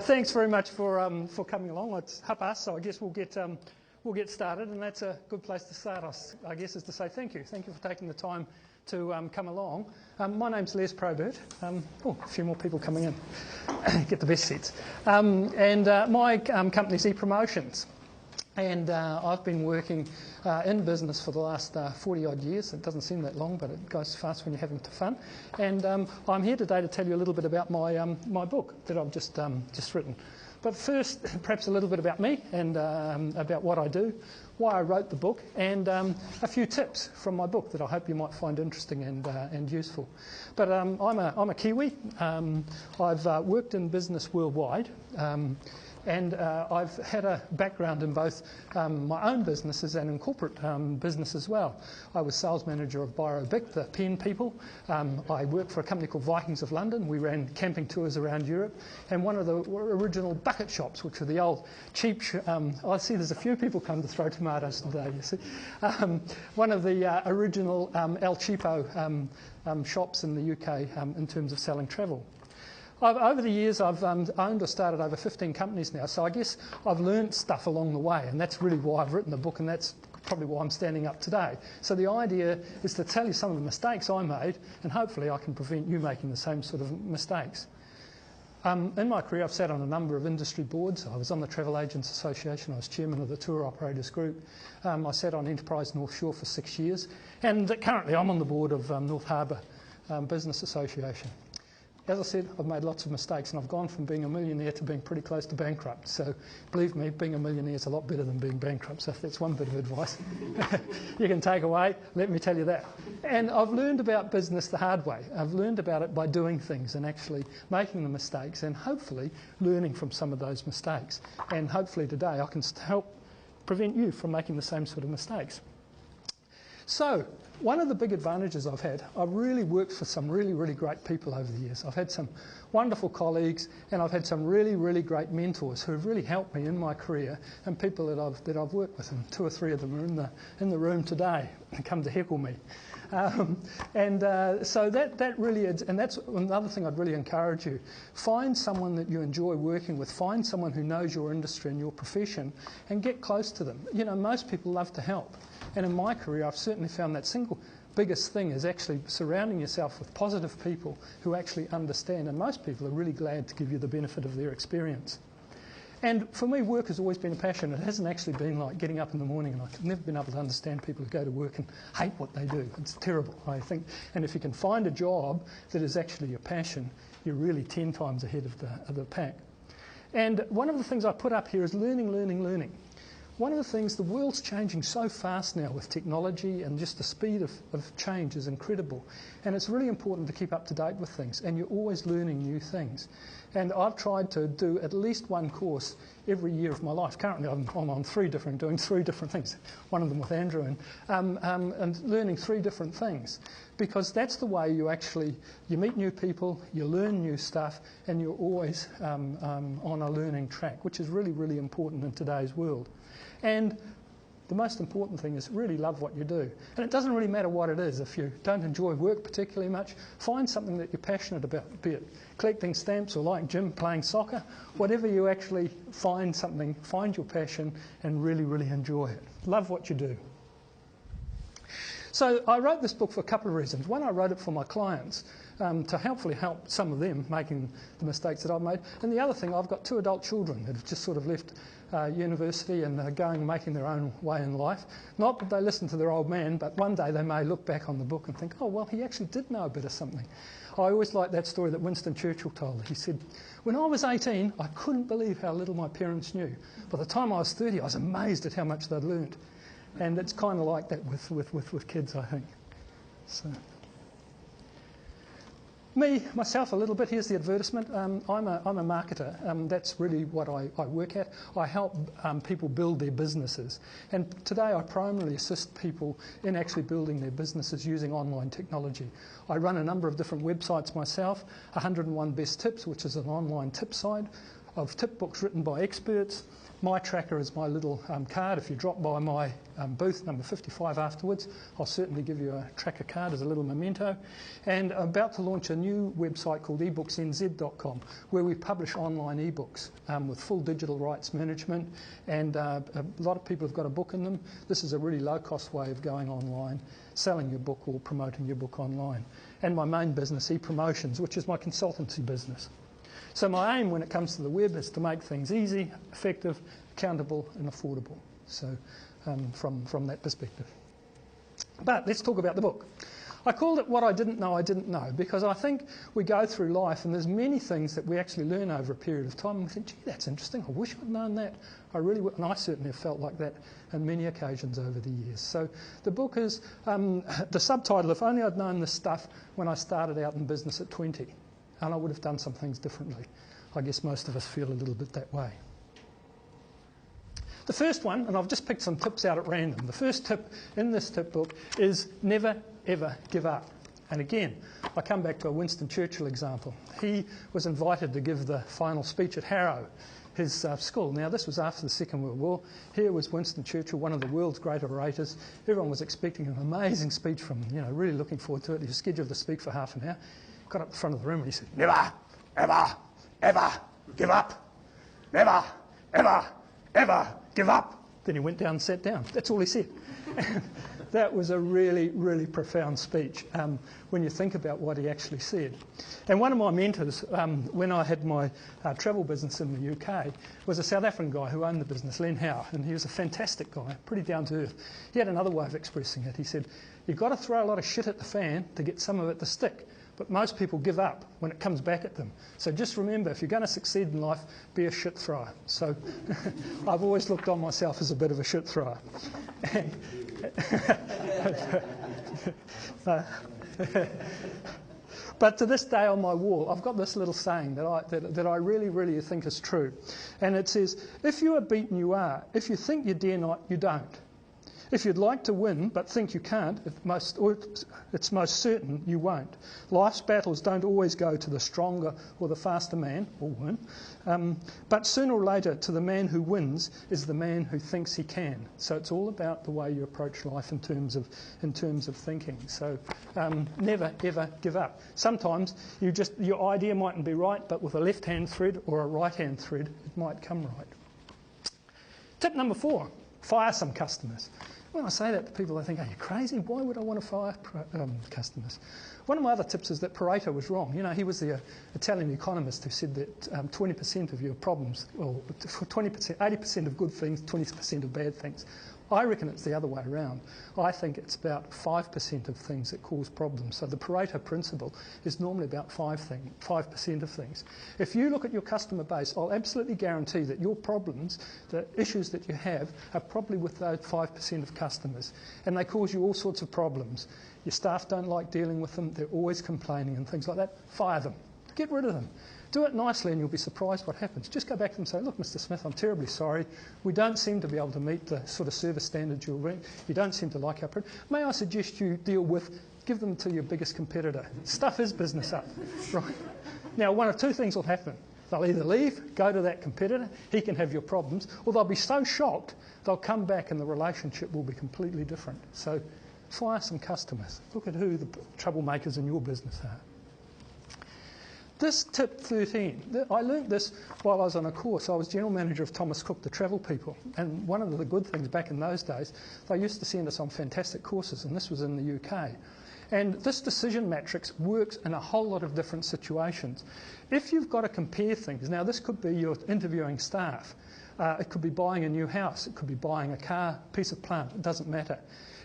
Thanks very much for coming along. It's half-past, so I guess we'll get started, and that's a good place to start. I guess is to say thank you. Thank you for taking the time to come along. My name's Les Probert. A few more people coming in. Get the best seats. My company's ePromotions. And I've been working in business for the last 40 odd years. It doesn't seem that long, but it goes fast when you're having fun. And I'm here today to tell you a little bit about my book that I've just written. But first, perhaps a little bit about me and about what I do, why I wrote the book, and a few tips from my book that I hope you might find interesting and useful. But I'm a Kiwi. I've worked in business worldwide. And I've had a background in both my own businesses and in corporate business as well. I was sales manager of Biro Bic, the pen people. I worked for a company called Vikings of London. We ran camping tours around Europe. And one of the original bucket shops, which were the old cheap... I see there's a few people come to throw tomatoes today, you see. One of the original El Cheapo shops in the UK in terms of selling travel. Over the years, I've owned or started over 15 companies now, so I guess I've learned stuff along the way, and that's really why I've written the book, and that's probably why I'm standing up today. So the idea is to tell you some of the mistakes I made, and hopefully I can prevent you making the same sort of mistakes. In my career, I've sat on a number of industry boards. I was on the Travel Agents Association. I was chairman of the Tour Operators Group. I sat on Enterprise North Shore for 6 years, and currently I'm on the board of North Harbour Business Association. As I said, I've made lots of mistakes, and I've gone from being a millionaire to being pretty close to bankrupt. So believe me, being a millionaire is a lot better than being bankrupt. So if that's one bit of advice you can take away, let me tell you that. And I've learned about business the hard way. I've learned about it by doing things and actually making the mistakes and hopefully learning from some of those mistakes. And hopefully today I can help prevent you from making the same sort of mistakes. So, one of the big advantages I've had, I've really worked for some really, really great people over the years. I've had some wonderful colleagues, and I've had some really, really great mentors who have really helped me in my career, and people that I've worked with, and 2 or 3 of them are in the room today and come to heckle me. So that really is, and that's another thing I'd really encourage you. Find someone that you enjoy working with. Find someone who knows your industry and your profession, and get close to them. You know, most people love to help. And in my career, I've certainly found that single biggest thing is actually surrounding yourself with positive people who actually understand. And most people are really glad to give you the benefit of their experience. And for me, work has always been a passion. It hasn't actually been like getting up in the morning, and I've never been able to understand people who go to work and hate what they do. It's terrible, I think. And if you can find a job that is actually your passion, you're really 10 times ahead of the pack. And one of the things I put up here is learning, learning, learning. One of the things, the world's changing so fast now with technology, and just the speed of change is incredible. And it's really important to keep up to date with things, and you're always learning new things. And I've tried to do at least one course every year of my life. Currently I'm on doing three different things, one of them with Andrew, and learning 3 different things. Because that's the way you meet new people, you learn new stuff, and you're always on a learning track, which is really, really important in today's world. And the most important thing is really love what you do. And it doesn't really matter what it is. If you don't enjoy work particularly much, find something that you're passionate about, be it collecting stamps or like Jim, playing soccer. Whatever you actually find your passion and really, really enjoy it. Love what you do. So I wrote this book for a couple of reasons. One, I wrote it for my clients to hopefully help some of them making the mistakes that I've made. And the other thing, I've got 2 adult children that have just sort of left university and making their own way in life. Not that they listen to their old man, but one day they may look back on the book and think, oh, well, he actually did know a bit of something. I always like that story that Winston Churchill told. He said, when I was 18, I couldn't believe how little my parents knew. By the time I was 30, I was amazed at how much they'd learned. And it's kind of like that with kids, I think. So, myself a little bit, here's the advertisement. I'm a marketer. That's really what I work at. I help people build their businesses. And today I primarily assist people in actually building their businesses using online technology. I run a number of different websites myself, 101 Best Tips, which is an online tip site. of tip books written by experts. My tracker is my little card. If you drop by my booth, number 55 afterwards, I'll certainly give you a tracker card as a little memento. And I'm about to launch a new website called ebooksnz.com, where we publish online ebooks with full digital rights management. And a lot of people have got a book in them. This is a really low-cost way of going online, selling your book or promoting your book online. And my main business, ePromotions, which is my consultancy business. So my aim when it comes to the web is to make things easy, effective, accountable and affordable. So from that perspective. But let's talk about the book. I called it What I Didn't Know, because I think we go through life and there's many things that we actually learn over a period of time and we think, gee, that's interesting, I wish I'd known that. I really would, and I certainly have felt like that on many occasions over the years. So the book is, the subtitle, If Only I'd Known This Stuff When I Started Out in Business at 20. And I would have done some things differently. I guess most of us feel a little bit that way. The first one, and I've just picked some tips out at random. The first tip in this tip book is never, ever give up. And again, I come back to a Winston Churchill example. He was invited to give the final speech at Harrow, his school. Now, this was after the Second World War. Here was Winston Churchill, one of the world's great orators. Everyone was expecting an amazing speech from him, really looking forward to it. He was scheduled to speak for half an hour. Got up the front of the room and he said, never, ever, ever give up. Never, ever, ever give up. Then he went down and sat down. That's all he said. That was a really, really profound speech when you think about what he actually said. And one of my mentors, when I had my travel business in the UK, was a South African guy who owned the business, Len Howe, and he was a fantastic guy, pretty down to earth. He had another way of expressing it. He said, you've got to throw a lot of shit at the fan to get some of it to stick. But most people give up when it comes back at them. So just remember, if you're going to succeed in life, be a shit thrower. So I've always looked on myself as a bit of a shit thrower. But to this day on my wall, I've got this little saying that I really, really think is true. And it says, if you are beaten, you are. If you think you dare not, you don't. If you'd like to win but think you can't, it's most certain you won't. Life's battles don't always go to the stronger or the faster man or woman, but sooner or later to the man who wins is the man who thinks he can. So it's all about the way you approach life in terms of thinking. So never ever give up. Sometimes your idea mightn't be right, but with a left-hand thread or a right-hand thread, it might come right. Tip number 4, fire some customers. When I say that to people, they think, are you crazy? Why would I want to fire customers? One of my other tips is that Pareto was wrong. He was the Italian economist who said that 20% of your problems, or 20%, 80% of good things, 20% of bad things. I reckon it's the other way around. I think it's about 5% of things that cause problems. So the Pareto principle is normally about 5% of things. If you look at your customer base, I'll absolutely guarantee that your problems, the issues that you have, are probably with those 5% of customers. And they cause you all sorts of problems. Your staff don't like dealing with them. They're always complaining and things like that. Fire them. Get rid of them. Do it nicely and you'll be surprised what happens. Just go back to them and say, look, Mr. Smith, I'm terribly sorry. We don't seem to be able to meet the sort of service standards you'll bring. You don't seem to like our product. May I suggest you give them to your biggest competitor. Stuff his business up, right? Now, one of two things will happen. They'll either leave, go to that competitor, he can have your problems, or they'll be so shocked, they'll come back and the relationship will be completely different. So fire some customers. Look at who the troublemakers in your business are. This tip 13, I learnt this while I was on a course. I was general manager of Thomas Cook, the travel people. And one of the good things back in those days, they used to send us on fantastic courses, and this was in the UK. And this decision matrix works in a whole lot of different situations. If you've got to compare things, now this could be you're interviewing staff. It could be buying a new house. It could be buying a car, piece of plant. It doesn't matter.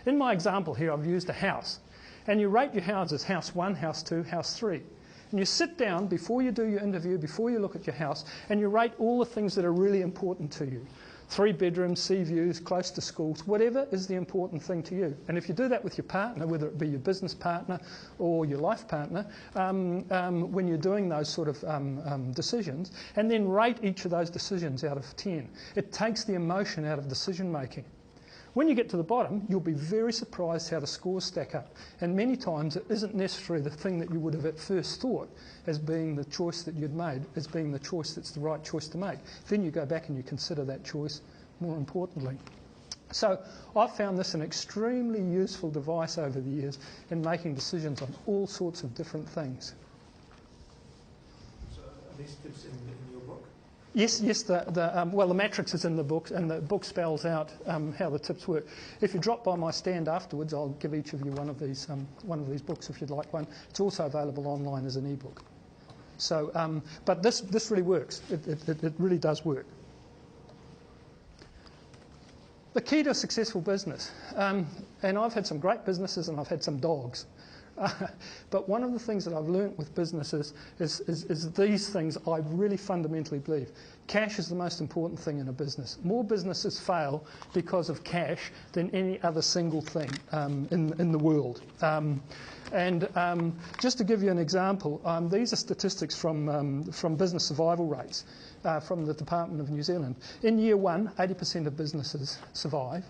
In my example here, I've used a house. And you rate your houses, house 1, house 2, house 3. And you sit down before you do your interview, before you look at your house, and you rate all the things that are really important to you. 3 bedrooms, sea views, close to schools, whatever is the important thing to you. And if you do that with your partner, whether it be your business partner or your life partner, when you're doing those sort of decisions, and then rate each of those decisions out of 10, it takes the emotion out of decision making. When you get to the bottom, you'll be very surprised how the scores stack up. And many times it isn't necessarily the thing that you would have at first thought as being the choice that you'd made, as being the choice that's the right choice to make. Then you go back and you consider that choice more importantly. So I've found this an extremely useful device over the years in making decisions on all sorts of different things. So are these tips in your book? Yes. Well, the matrix is in the book, and the book spells out how the tips work. If you drop by my stand afterwards, I'll give each of you one of these books if you'd like one. It's also available online as an ebook. So, but this really works. It really does work. The key to a successful business, and I've had some great businesses and I've had some dogs. But one of the things that I've learnt with businesses is these things I really fundamentally believe. Cash is the most important thing in a business. More businesses fail because of cash than any other single thing in the world. Just to give you an example, these are statistics from business survival rates from the Department of New Zealand. In year one, 80% of businesses survive.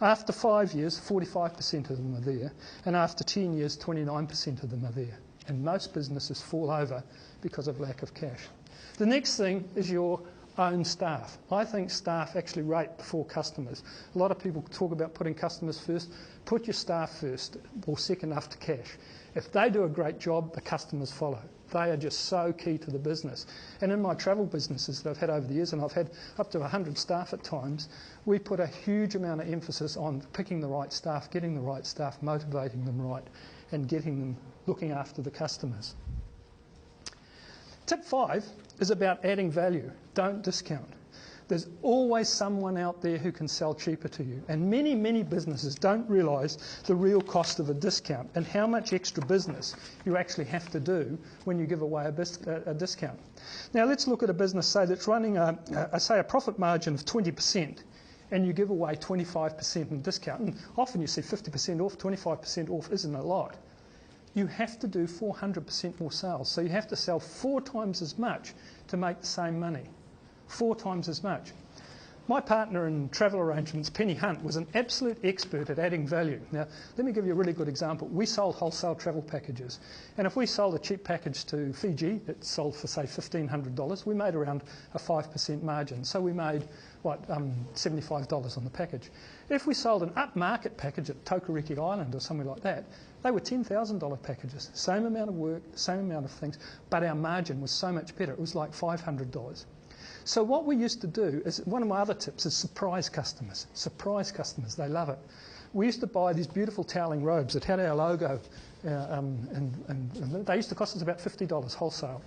After 5 years, 45% of them are there, and after 10 years, 29% of them are there. And most businesses fall over because of lack of cash. The next thing is your own staff. I think staff actually rate before customers. A lot of people talk about putting customers first. Put your staff first, or second after cash. If they do a great job, the customers follow. They are just so key to the business. And in my travel businesses that I've had over the years, and I've had up to 100 staff at times, we put a huge amount of emphasis on picking the right staff, getting the right staff, motivating them right, and getting them looking after the customers. Tip 5 is about adding value. Don't discount. There's always someone out there who can sell cheaper to you. And many, many businesses don't realise the real cost of a discount and how much extra business you actually have to do when you give away a discount. Now let's look at a business, say, that's running a profit margin of 20%, and you give away 25% in discount. And often you see 50% off, 25% off isn't a lot. You have to do 400% more sales. So you have to sell 4 times as much to make the same money. 4 times as much. My partner in travel arrangements, Penny Hunt, was an absolute expert at adding value. Now, let me give you a really good example. We sold wholesale travel packages. And if we sold a cheap package to Fiji, it sold for, say, $1,500, we made around a 5% margin. So we made, $75 on the package. If we sold an upmarket package at Tokariki Island or somewhere like that, they were $10,000 packages. Same amount of work, same amount of things, but our margin was so much better. It was like $500. So what we used to do is, one of my other tips is surprise customers. Surprise customers, they love it. We used to buy these beautiful toweling robes that had our logo, and they used to cost us about $50 wholesale.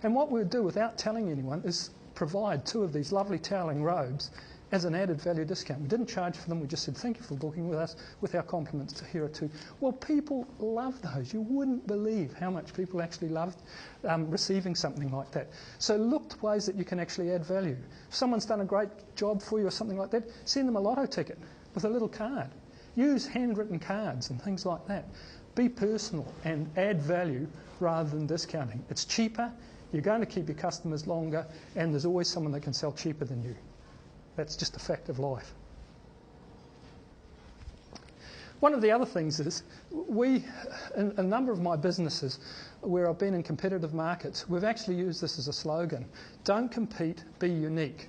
And what we would do without telling anyone is provide 2 of these lovely toweling robes as an added value discount. We didn't charge for them, we just said thank you for booking with us, with our compliments to here are 2. Well, people love those. You wouldn't believe how much people actually loved receiving something like that. So look to ways that you can actually add value. If someone's done a great job for you or something like that, send them a lotto ticket with a little card. Use handwritten cards and things like that. Be personal and add value rather than discounting. It's cheaper, you're going to keep your customers longer, and there's always someone that can sell cheaper than you. That's just a fact of life. One of the other things is, in a number of my businesses where I've been in competitive markets, we've actually used this as a slogan. Don't compete, be unique.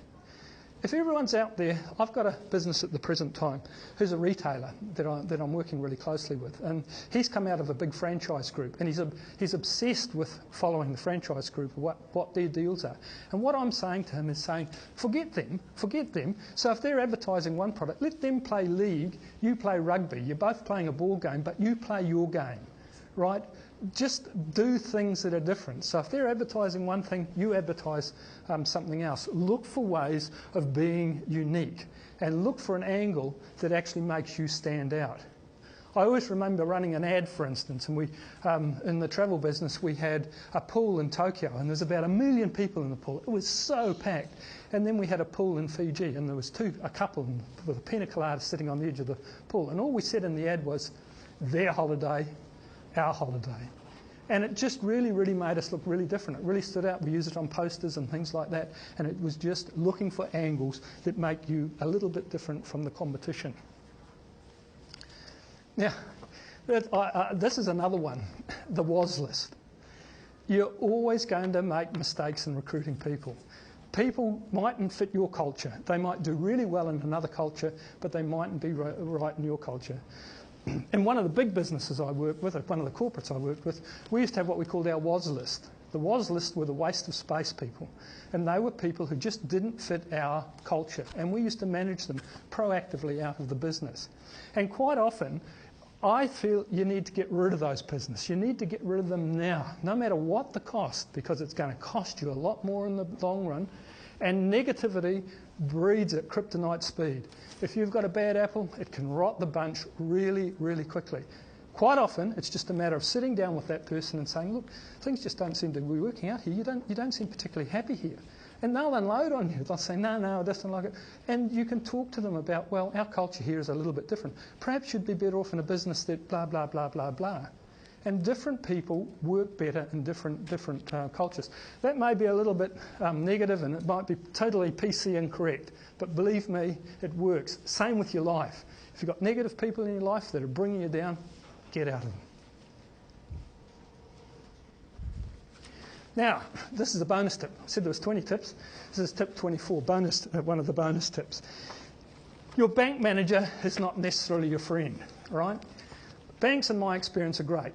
If everyone's out there, I've got a business at the present time who's a retailer that I'm working really closely with, and he's come out of a big franchise group, and he's obsessed with following the franchise group, what their deals are. And what I'm saying to him is saying, forget them. So if they're advertising one product, let them play league, you play rugby. You're both playing a ball game, but you play your game, right? Just do things that are different. So if they're advertising one thing, you advertise something else. Look for ways of being unique and look for an angle that actually makes you stand out. I always remember running an ad, for instance, and we, in the travel business, we had a pool in Tokyo, and there's about 1 million people in the pool. It was so packed. And then we had a pool in Fiji, and there was a couple with a pina colada sitting on the edge of the pool. And all we said in the ad was, their holiday, our holiday. And it just really, really made us look really different. It really stood out. We used it on posters and things like that. And it was just looking for angles that make you a little bit different from the competition. Now, this is another one, the was list. You're always going to make mistakes in recruiting people. People mightn't fit your culture. They might do really well in another culture, but they mightn't be right in your culture. In one of the big businesses I worked with, one of the corporates I worked with, we used to have what we called our was list. The was list were the waste of space people, and they were people who just didn't fit our culture, and we used to manage them proactively out of the business. And quite often, I feel you need to get rid of those business. You need to get rid of them now, no matter what the cost, because it's going to cost you a lot more in the long run, and negativity breeds at kryptonite speed. If you've got a bad apple, it can rot the bunch really, really quickly. Quite often, it's just a matter of sitting down with that person and saying, look, things just don't seem to be working out here. You don't seem particularly happy here. And they'll unload on you. They'll say, no, I just don't like it. And you can talk to them about, well, our culture here is a little bit different. Perhaps you'd be better off in a business that blah, blah, blah, blah, blah. And different people work better in different cultures. That may be a little bit negative, and it might be totally PC incorrect. But believe me, it works. Same with your life. If you've got negative people in your life that are bringing you down, get out of them. Now, this is a bonus tip. I said there was 20 tips. This is tip 24, one of the bonus tips. Your bank manager is not necessarily your friend, right? Banks, in my experience, are great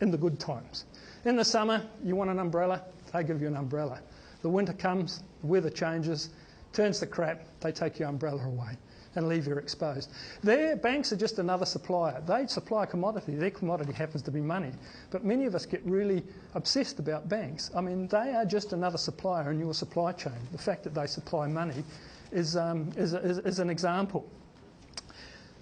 in the good times. In the summer, you want an umbrella, they give you an umbrella. The winter comes, the weather changes, turns to crap, they take your umbrella away and leave you exposed. Their banks are just another supplier. They supply a commodity. Their commodity happens to be money. But many of us get really obsessed about banks. I mean, they are just another supplier in your supply chain. The fact that they supply money is an example.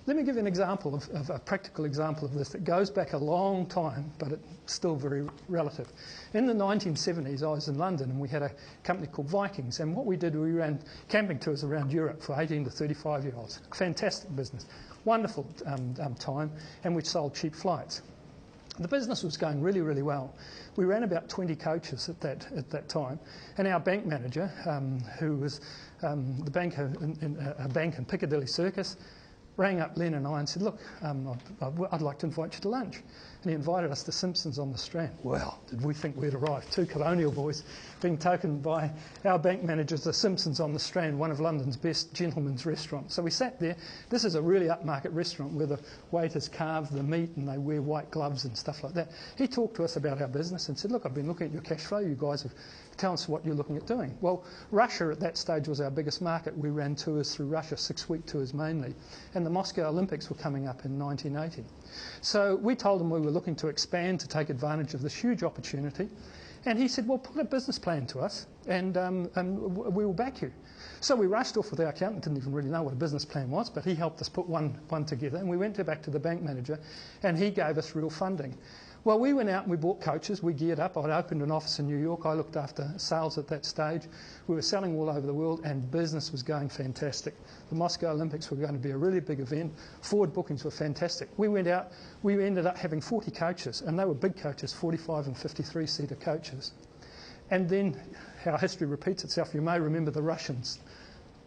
Let me give you an example of a practical example of this that goes back a long time, but it's still very relative. In the 1970s, I was in London and we had a company called Vikings, and what we did, we ran camping tours around Europe for 18 to 35-year-olds. Fantastic business, wonderful time, and we sold cheap flights. The business was going really, really well. We ran about 20 coaches at that time, and our bank manager, who was the banker in a bank in Piccadilly Circus, rang up Len and I and said, look, I'd like to invite you to lunch. And he invited us to Simpson's on the Strand. Well, did we think we'd arrived? Two colonial boys being taken by our bank managers to Simpson's on the Strand, one of London's best gentlemen's restaurants. So we sat there. This is a really upmarket restaurant where the waiters carve the meat and they wear white gloves and stuff like that. He talked to us about our business and said, look, I've been looking at your cash flow. You guys have tell us what you're looking at doing. Well, Russia at that stage was our biggest market. We ran tours through Russia, 6-week tours mainly. And the Moscow Olympics were coming up in 1980. So we told him we were looking to expand to take advantage of this huge opportunity. And he said, well, put a business plan to us and we will back you. So we rushed off with our accountant, didn't even really know what a business plan was, but he helped us put one together. And we went back to the bank manager and he gave us real funding. Well, we went out and we bought coaches. We geared up. I'd opened an office in New York. I looked after sales at that stage. We were selling all over the world and business was going fantastic. The Moscow Olympics were going to be a really big event. Forward bookings were fantastic. We went out. We ended up having 40 coaches, and they were big coaches, 45 and 53-seater coaches. And then our history repeats itself. You may remember the Russians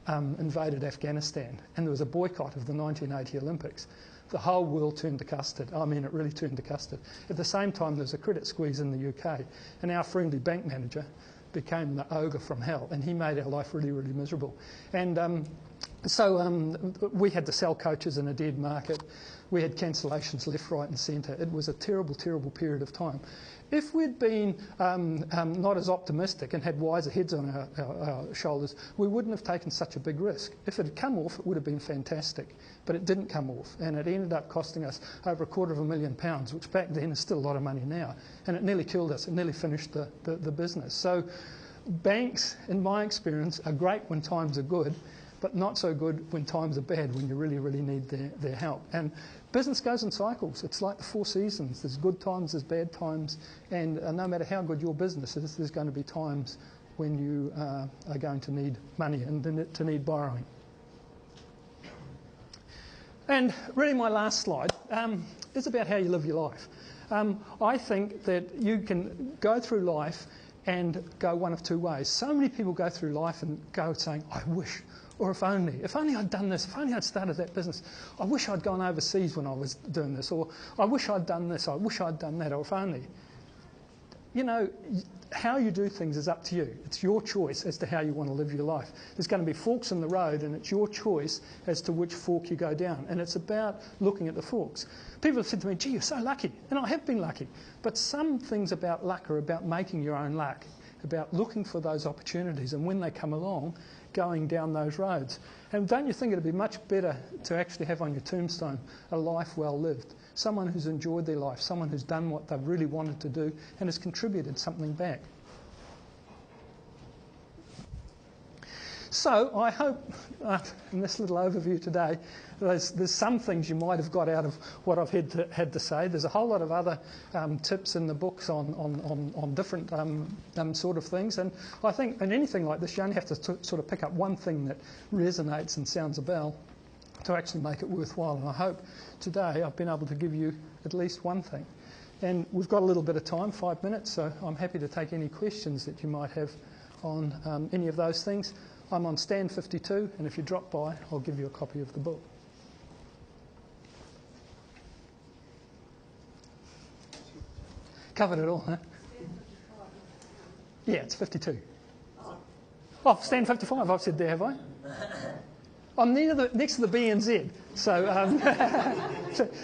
invaded Afghanistan, and there was a boycott of the 1980 Olympics. The whole world turned to custard. I mean, it really turned to custard. At the same time, there was a credit squeeze in the UK, and our friendly bank manager became the ogre from hell, and he made our life really, really miserable. And so we had to sell coaches in a dead market. We had cancellations left, right and centre. It was a terrible, terrible period of time. If we'd been not as optimistic and had wiser heads on our shoulders, we wouldn't have taken such a big risk. If it had come off, it would have been fantastic. But it didn't come off, and it ended up costing us over £250,000, which back then is still a lot of money now. And it nearly killed us. It nearly finished the business. So banks, in my experience, are great when times are good, but not so good when times are bad, when you really, really need their help. And business goes in cycles. It's like the 4 seasons. There's good times, there's bad times, and no matter how good your business is, there's going to be times when you are going to need money and to need borrowing. And really my last slide is about how you live your life. I think that you can go through life and go one of two ways. So many people go through life and go saying, I wish, or if only I'd done this, if only I'd started that business, I wish I'd gone overseas when I was doing this, or I wish I'd done this, I wish I'd done that, or if only. You know, how you do things is up to you. It's your choice as to how you want to live your life. There's going to be forks in the road, and it's your choice as to which fork you go down. And it's about looking at the forks. People have said to me, gee, you're so lucky. And I have been lucky. But some things about luck are about making your own luck, about looking for those opportunities, and when they come along, going down those roads. And don't you think it'd be much better to actually have on your tombstone a life well lived? Someone who's enjoyed their life, someone who's done what they've really wanted to do and has contributed something back. So I hope in this little overview today, there's some things you might have got out of what I've had to say. There's a whole lot of other tips in the books on different sort of things. And I think in anything like this, you only have to sort of pick up one thing that resonates and sounds a bell to actually make it worthwhile. And I hope today I've been able to give you at least one thing. And we've got a little bit of time, 5 minutes, so I'm happy to take any questions that you might have on any of those things. I'm on stand 52, and if you drop by, I'll give you a copy of the book. Covered it all, huh? Yeah, it's 52. Oh, stand 55, I've said there, have I? I'm next to the B and Z. So,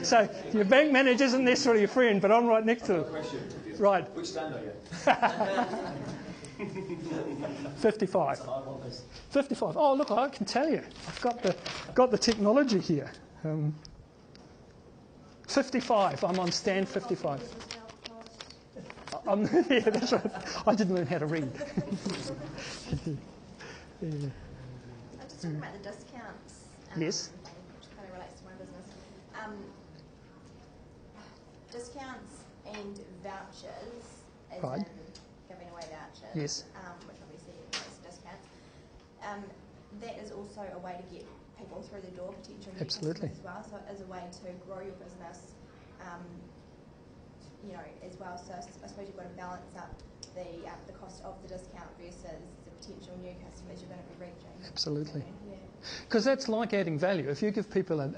so your bank manager isn't necessarily your friend, but I'm right next to them. Right. Which stand are you? 55. 55. Oh, look, I can tell you. I've got the technology here. 55. I'm on stand 55. Yeah, that's right. I didn't learn how to read. Yeah. I'm just talking about the discounts. Yes. Which kind of relates to my business. Discounts and vouchers, as Right. in giving away vouchers, Yes. which obviously is discounts. That is also a way to get people through the door, potential new Absolutely. customers as well. So it is a way to grow your business, as well. So I suppose you've got to balance up the cost of the discount versus the potential new customers you're going to be reaching. Absolutely. Yeah. Because that's like adding value. If you give people a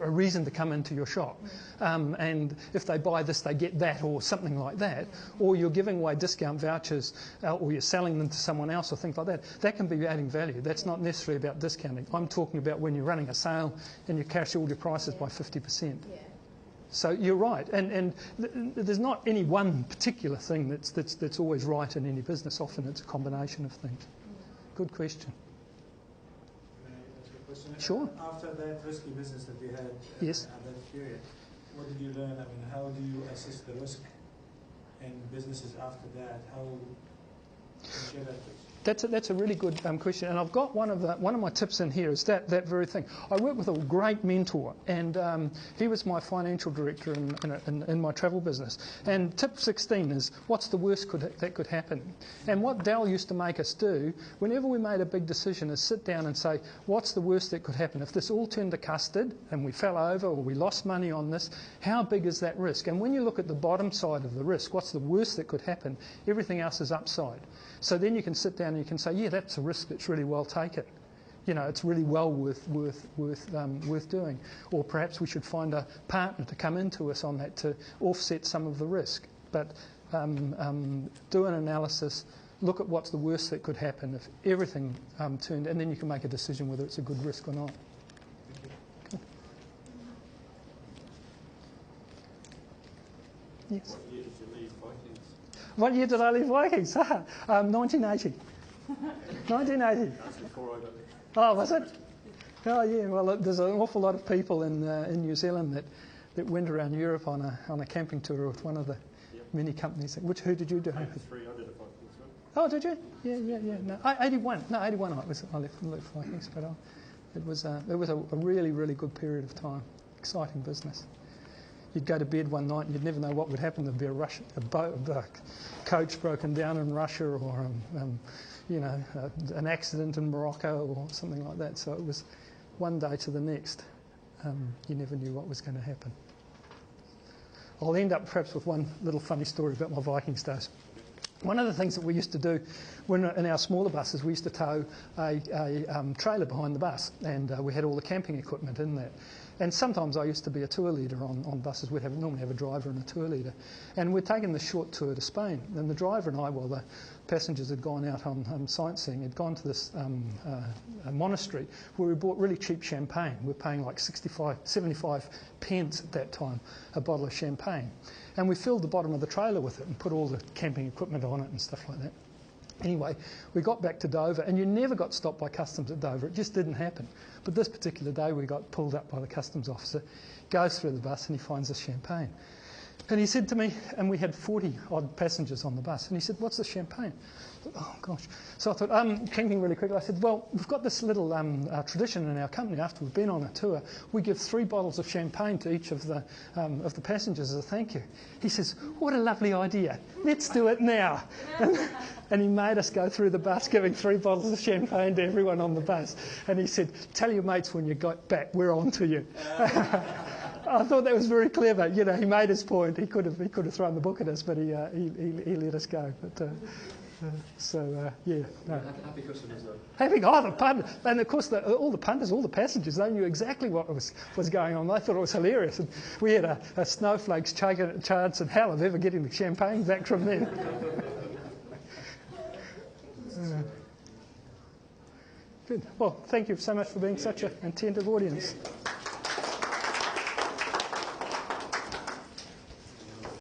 reason to come into your shop, and if they buy this, they get that, or something like that, or you're giving away discount vouchers, or you're selling them to someone else, or things like that, that can be adding value. That's not necessarily about discounting. I'm talking about when you're running a sale and you cash all your prices by 50%. Yeah. So you're right, and there's not any one particular thing that's always right in any business. Often it's a combination of things. Good question. Can I ask a question? Sure. After that risky business that you had Yes. at that period, what did you learn? I mean, how do you assess the risk in businesses after that? How can you share that, please? That's a really good question, and I've got one of my tips in here is that very thing. I work with a great mentor, and he was my financial director in my travel business. And tip 16 is, what's the worst that could happen? And what Dal used to make us do, whenever we made a big decision, is sit down and say, what's the worst that could happen? If this all turned to custard and we fell over or we lost money on this, how big is that risk? And when you look at the bottom side of the risk, what's the worst that could happen? Everything else is upside. So then you can sit down and you can say, yeah, that's a risk that's really well taken. You know, it's really well worth doing. Or perhaps we should find a partner to come into us on that to offset some of the risk. But do an analysis, look at what's the worst that could happen if everything turned, and then you can make a decision whether it's a good risk or not. Good. Yes. What year did you leave Vikings? What year did I leave Vikings? 1980. 1980. That's before I got there. Oh, was it? Oh, yeah. Well, there's an awful lot of people in New Zealand that went around Europe on a camping tour with one of the many companies. Who did you do? 83, I did a Vikings one. Oh, did you? Yeah. No, 81. No, 81. I left Vikings, but it was a really, really good period of time. Exciting business. You'd go to bed one night and you'd never know what would happen. There'd be a coach broken down in Russia, or an accident in Morocco or something like that. So it was one day to the next. You never knew what was going to happen. I'll end up perhaps with one little funny story about my Vikings days. One of the things that we used to do when in our smaller buses, we used to tow a trailer behind the bus, and we had all the camping equipment in that. And sometimes I used to be a tour leader on buses. We'd normally have a driver and a tour leader. And we'd taken the short tour to Spain. And the driver and I, while the passengers had gone out on sightseeing, had gone to this a monastery where we bought really cheap champagne. We were paying like 75 pence at that time, a bottle of champagne. And we filled the bottom of the trailer with it and put all the camping equipment on it and stuff like that. Anyway, we got back to Dover, and you never got stopped by customs at Dover. It just didn't happen. But this particular day, we got pulled up by the customs officer, goes through the bus, and he finds the champagne. And he said to me, and we had 40-odd passengers on the bus, and he said, "What's the champagne?" I thought, oh, gosh. So I thought, thinking really quickly, I said, well, we've got this little tradition in our company. After we've been on a tour, we give 3 bottles of champagne to each of the passengers as a thank you. He says, "What a lovely idea. Let's do it now." And he made us go through the bus giving 3 bottles of champagne to everyone on the bus. And he said, "Tell your mates when you got back, we're on to you." I thought that was very clever. You know, he made his point. He could have thrown the book at us, but he let us go. But yeah. No. Happy customers though. Happy, the punters. And of course, all the punters, all the passengers, they knew exactly what was going on. They thought it was hilarious. And we had a snowflake's chance in hell of ever getting the champagne back from them. Good. Well, thank you so much for being such an attentive audience.